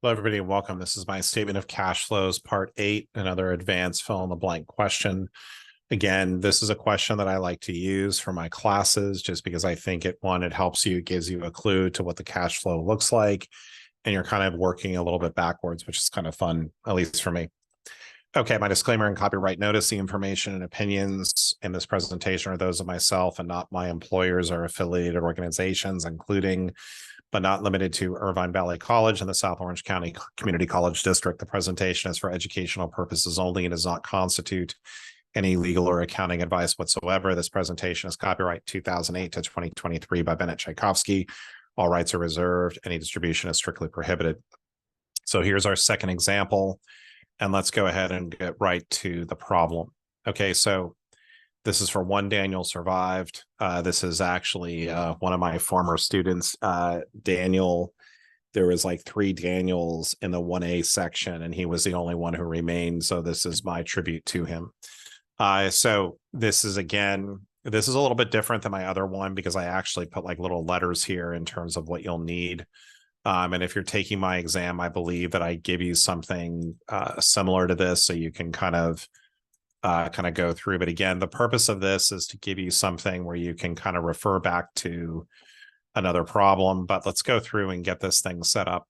Hello, everybody, and welcome. This is my statement of cash flows, part 8, another advanced fill in the blank question. Again, this is a question that I like to use for my classes just because I think it helps you, gives you a clue to what the cash flow looks like, and you're kind of working a little bit backwards, which is kind of fun, at least for me. Okay, my disclaimer and copyright notice: the information and opinions in this presentation are those of myself and not my employers or affiliated organizations, including but not limited to Irvine Valley College and the South Orange County Community College District. The presentation is for educational purposes only and does not constitute any legal or accounting advice whatsoever. This presentation is copyright 2008 to 2023 by Bennett Tchaikovsky. All rights are reserved. Any distribution is strictly prohibited. So here's our second example, and let's go ahead and get right to the problem. Okay, so this is for one Daniel survived. This is actually one of my former students, Daniel. There was like 3 Daniels in the 1A section, and he was the only one who remained. So this is my tribute to him. So this is, again, this is a little bit different than my other one because I actually put like little letters here in terms of what you'll need. And if you're taking my exam, I believe that I give you something similar to this so you can kind of go through. But again, the purpose of this is to give you something where you can kind of refer back to another problem. But let's go through and get this thing set up.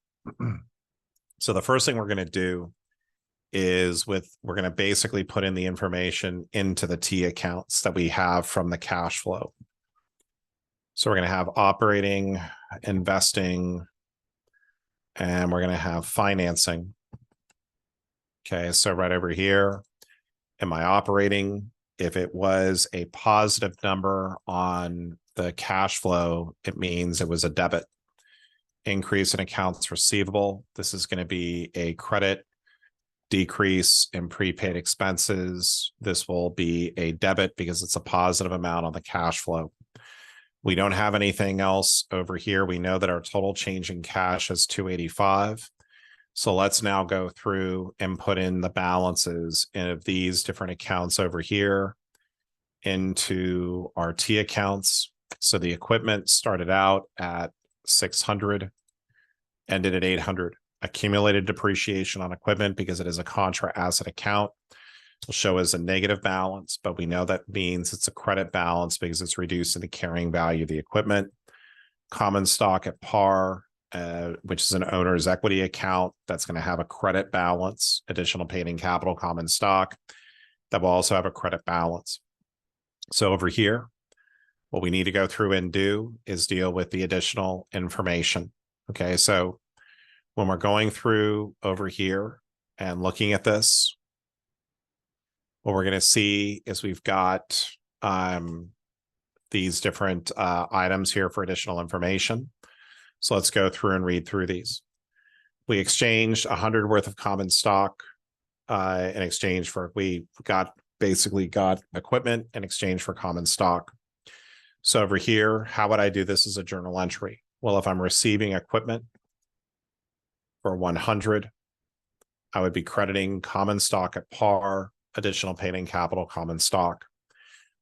So the first thing we're going to do is we're going to basically put in the information into the T accounts that we have from the cash flow. So we're going to have operating, investing, and we're going to have financing. Okay, so right over here, in my operating, if it was a positive number on the cash flow, it means it was a debit. Increase in accounts receivable, this is going to be a credit. Decrease in prepaid expenses, this will be a debit because it's a positive amount on the cash flow. We don't have anything else over here. We know that our total change in cash is $285. So let's now go through and put in the balances of these different accounts over here into our T accounts. So the equipment started out at 600, ended at 800. Accumulated depreciation on equipment, because it is a contra asset account, will show as a negative balance, but we know that means it's a credit balance because it's reducing the carrying value of the equipment. Common stock at par, which is an owner's equity account, that's going to have a credit balance. Additional paid in capital common stock, that will also have a credit balance. So over here, what we need to go through and do is deal with the additional information. Okay, so when we're going through over here and looking at this, what we're going to see is we've got these different items here for additional information. So let's go through and read through these. We exchanged 100 worth of common stock in exchange for, we basically got equipment in exchange for common stock. So over here, how would I do this as a journal entry? Well, if I'm receiving equipment for 100, I would be crediting common stock at par, additional paid in capital common stock.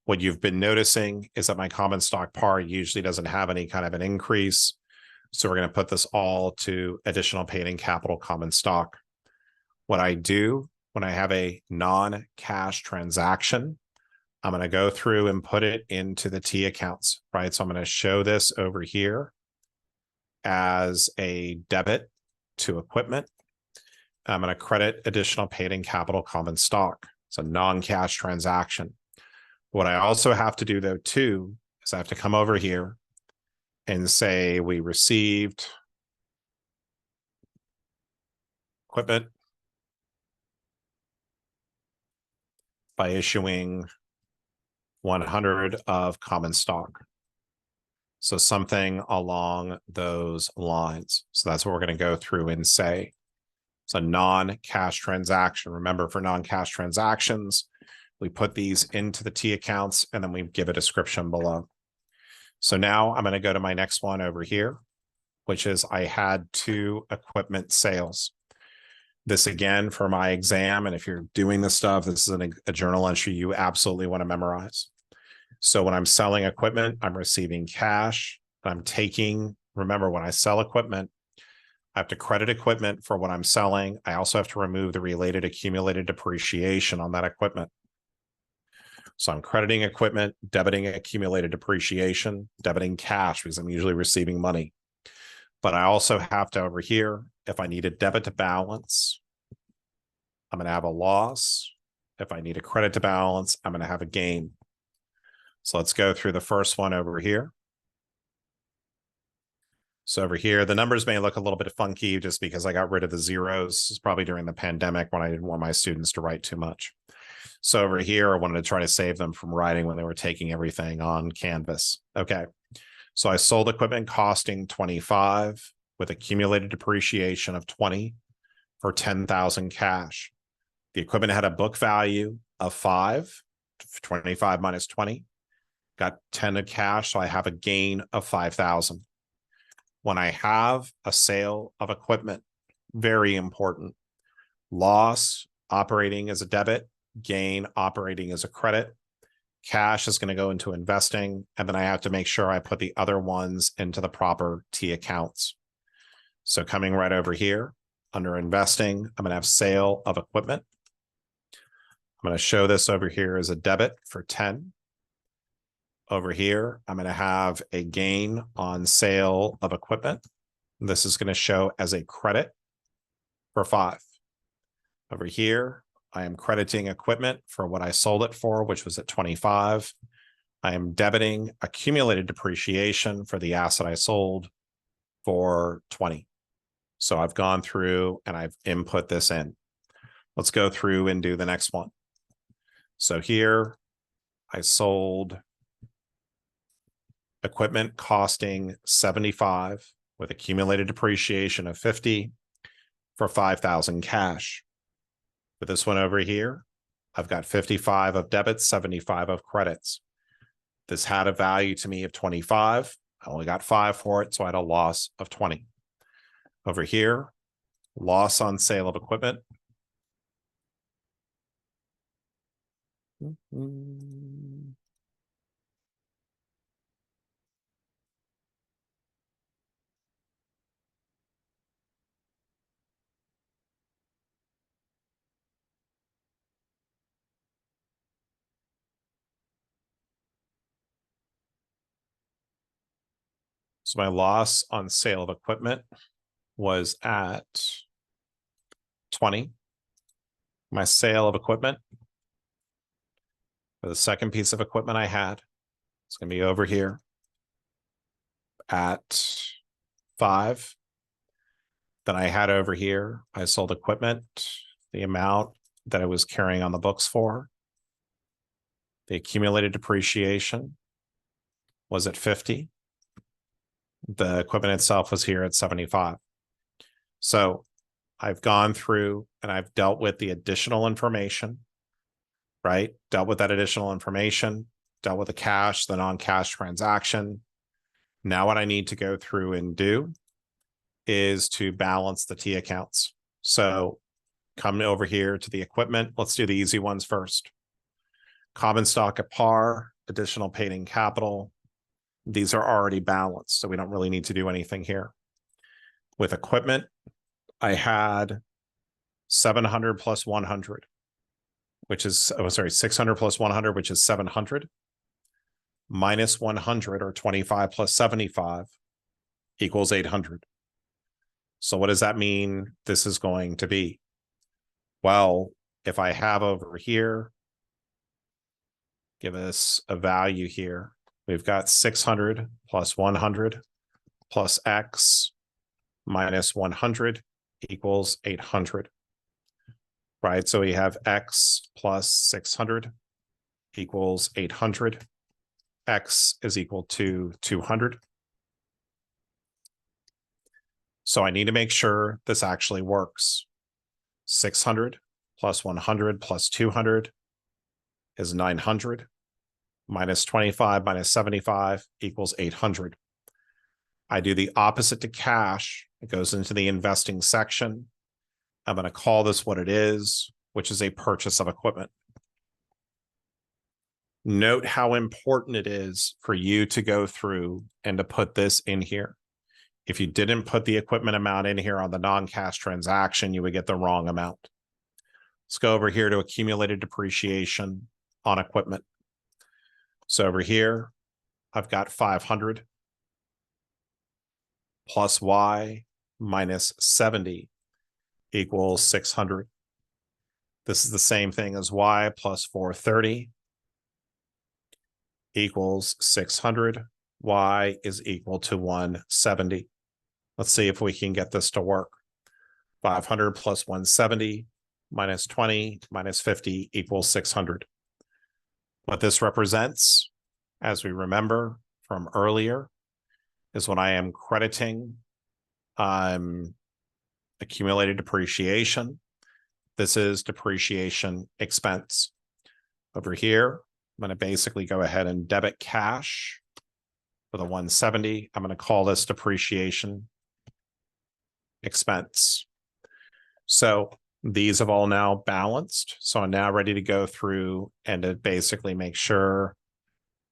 What you've been noticing is that my common stock par usually doesn't have any kind of an increase. So we're going to put this all to additional paid in capital common stock. What I do when I have a non-cash transaction, I'm going to go through and put it into the T accounts, right? So I'm going to show this over here as a debit to equipment. I'm going to credit additional paid in capital common stock. It's a non-cash transaction. What I also have to do, though, too, is I have to come over here and say we received equipment by issuing 100 of common stock. So something along those lines. So that's what we're going to go through and say. It's a non-cash transaction. Remember, for non-cash transactions, we put these into the T accounts and then we give a description below. So now I'm going to go to my next one over here, which is I had 2 equipment sales. This, again, for my exam, and if you're doing this stuff, this is a journal entry you absolutely want to memorize. So when I'm selling equipment, I'm receiving cash. I'm taking, remember, when I sell equipment, I have to credit equipment for what I'm selling. I also have to remove the related accumulated depreciation on that equipment. So I'm crediting equipment, debiting accumulated depreciation, debiting cash because I'm usually receiving money. But I also have to over here, if I need a debit to balance, I'm going to have a loss. If I need a credit to balance, I'm going to have a gain. So let's go through the first one over here. So over here, the numbers may look a little bit funky just because I got rid of the zeros. It's probably during the pandemic when I didn't want my students to write too much. So over here, I wanted to try to save them from writing when they were taking everything on Canvas. Okay. So I sold equipment costing 25 with accumulated depreciation of 20 for 10,000 cash. The equipment had a book value of 5, 25 minus 20, got 10 of cash. So I have a gain of 5,000. When I have a sale of equipment, very important. Loss operating as a debit, gain operating as a credit. Cash is going to go into investing, and then I have to make sure I put the other ones into the proper T accounts. So coming right over here, under investing, I'm going to have sale of equipment. I'm going to show this over here as a debit for 10. Over here, I'm going to have a gain on sale of equipment. This is going to show as a credit for 5. Over here, I am crediting equipment for what I sold it for, which was at 25. I am debiting accumulated depreciation for the asset I sold for 20. So I've gone through and I've input this in. Let's go through and do the next one. So here, I sold equipment costing 75 with accumulated depreciation of 50 for 5,000 cash. For this one over here, I've got 55 of debits, 75 of credits. This had a value to me of 25. I only got 5 for it, so I had a loss of 20. Over here, loss on sale of equipment. So my loss on sale of equipment was at 20. My sale of equipment for the second piece of equipment I had, it's going to be over here at 5. Then I had over here, I sold equipment, the amount that I was carrying on the books for. The accumulated depreciation was at 50. The equipment itself was here at 75. So I've gone through and I've dealt with the additional information, right? Dealt with that additional information, dealt with the cash, the non-cash transaction. Now what I need to go through and do is to balance the T accounts. So come over here to the equipment. Let's do the easy ones first. Common stock at par, additional paid in capital. These are already balanced, so we don't really need to do anything here. With equipment, I had 700 plus 100, which is, 600 plus 100, which is 700, minus 100, or 25 plus 75, equals 800. So what does that mean this is going to be? Well, if I have over here, give us a value here. We've got 600 plus 100 plus X minus 100 equals 800, right? So we have X plus 600 equals 800. X is equal to 200. So I need to make sure this actually works. 600 plus 100 plus 200 is 900. Minus 25 minus 75 equals 800. I do the opposite to cash. It goes into the investing section. I'm going to call this what it is, which is a purchase of equipment. Note how important it is for you to go through and to put this in here. If you didn't put the equipment amount in here on the non-cash transaction, you would get the wrong amount. Let's go over here to accumulated depreciation on equipment. So over here, I've got 500 plus Y minus 70 equals 600. This is the same thing as Y plus 430 equals 600. Y is equal to 170. Let's see if we can get this to work. 500 plus 170 minus 20 minus 50 equals 600. What this represents, as we remember from earlier, is when I am crediting accumulated depreciation. This is depreciation expense. Over here, I'm going to basically go ahead and debit cash for the 170. I'm going to call this depreciation expense. So these have all now balanced. So I'm now ready to go through and to basically make sure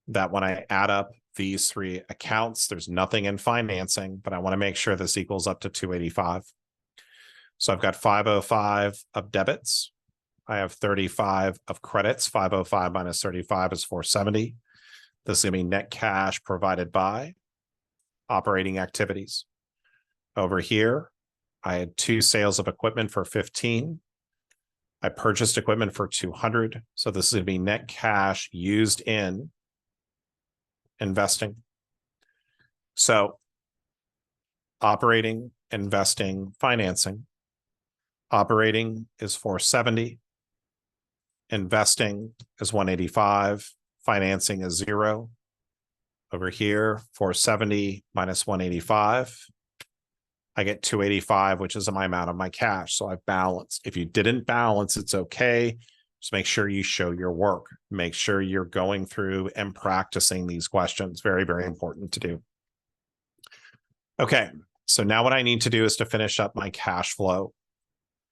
that when I add up these three accounts, there's nothing in financing, but I want to make sure this equals up to 285. So I've got 505 of debits. I have 35 of credits. 505 minus 35 is 470. This is going to be net cash provided by operating activities. Over here, I had 2 sales of equipment for 15. I purchased equipment for 200. So this is going to be net cash used in investing. So operating, investing, financing. Operating is 470. Investing is 185. Financing is 0. Over here, 470 minus 185. I get 285, which is my amount of my cash. So I've balanced. If you didn't balance, it's okay. Just make sure you show your work. Make sure you're going through and practicing these questions. Very, very important to do. Okay, so now what I need to do is to finish up my cash flow.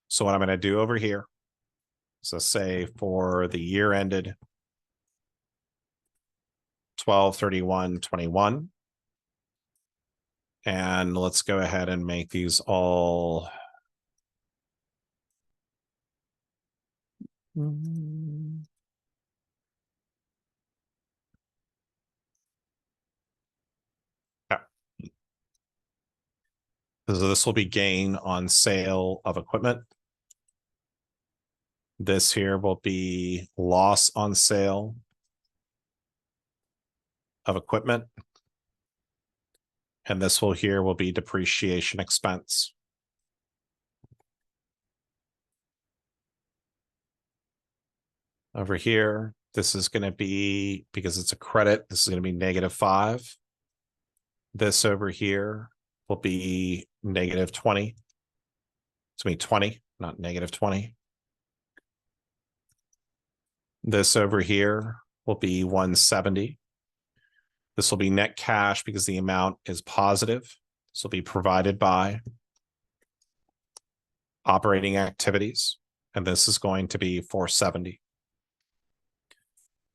So what I'm going to do over here, so say for the year ended 12/31/21, and let's go ahead and make these all so this will be gain on sale of equipment. This here will be loss on sale of equipment. And this will be depreciation expense. Over here, this is going to be, because it's a credit, this is going to be -5. This over here will be -20. It's going to be 20, not -20. This over here will be 170. This will be net cash because the amount is positive. This will be provided by operating activities. And this is going to be 470.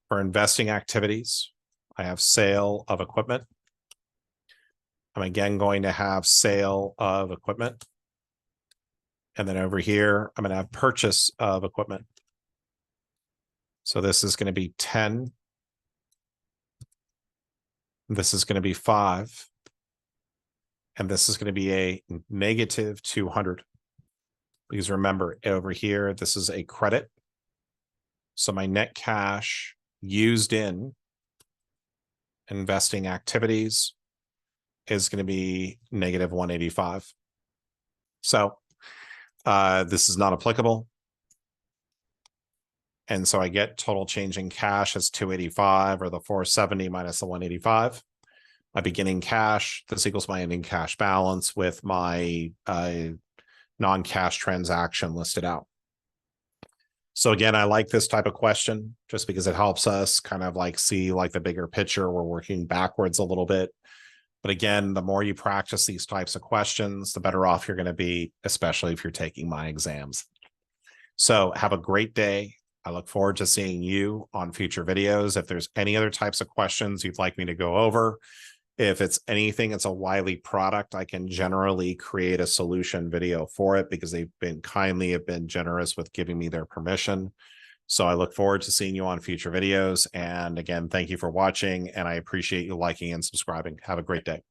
For investing activities, I have sale of equipment. I'm again going to have sale of equipment. And then over here, I'm going to have purchase of equipment. So this is going to be 10. This is going to be 5. And this is going to be a -200. Because remember, over here, this is a credit. So my net cash used in investing activities is going to be -185. So this is not applicable. And so I get total change in cash as 285, or the 470 minus the 185. My beginning cash, this equals my ending cash balance with my non-cash transaction listed out. So again, I like this type of question just because it helps us kind of like see like the bigger picture. We're working backwards a little bit. But again, the more you practice these types of questions, the better off you're going to be, especially if you're taking my exams. So have a great day. I look forward to seeing you on future videos. If there's any other types of questions you'd like me to go over, If it's anything, it's a Wiley product, I can generally create a solution video for it because they've been generous with giving me their permission. So I look forward to seeing you on future videos. And again, thank you for watching, and I appreciate you liking and subscribing. Have a great day.